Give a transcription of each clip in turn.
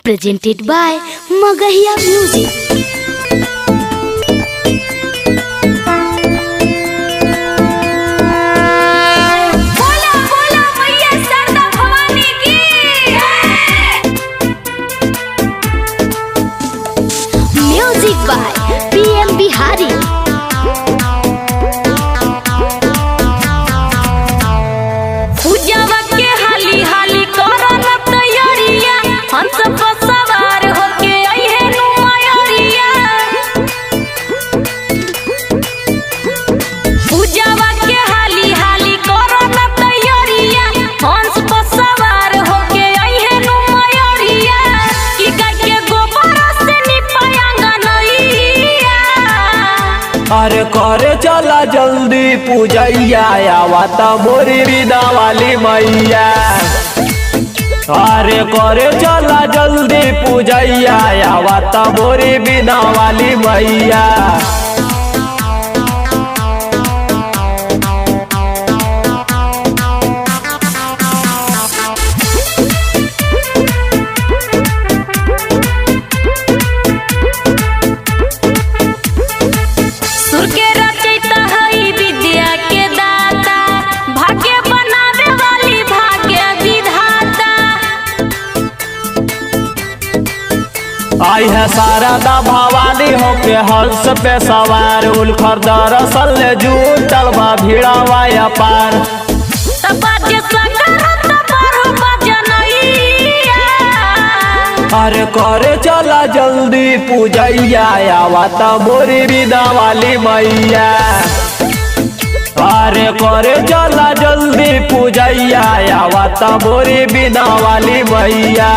presented by Magahiya Music. Music by PM Bihari. अरे करे चला जल्दी पूजैया आवता मोरी बिना वाली मैया। अरे करे चला जल्दी पूजैया आवता मोरी बिना वाली मैया। आई है शारदा भवानी होके हंस पे सवार उलखर दरअसल जूटल बा भीड़ावा अपार। अरे करे चला जल्दी पूजैया आवता मोरी बिना वाली मैया। अरे करे चला जल्दी पूजैया आवता मोरी बिना वाली मैया।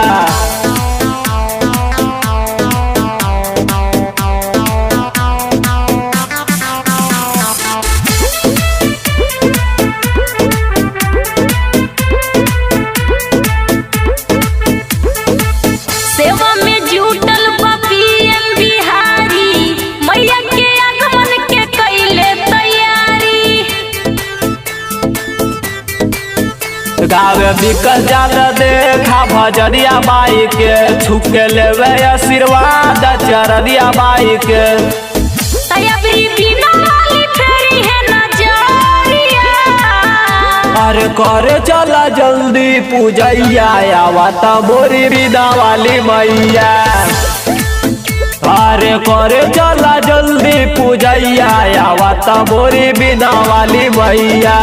गावे बिकल जाल देखा भजरिया बाई के छुके लेवे आशीर्वाद चरदिया बाई के। अरे करे चला जल्दी पूजैया आवता मोरी बिना वाली मैया। अरे करे चला जल्दी पूजैया आवता मोरी बिना वाली मैया।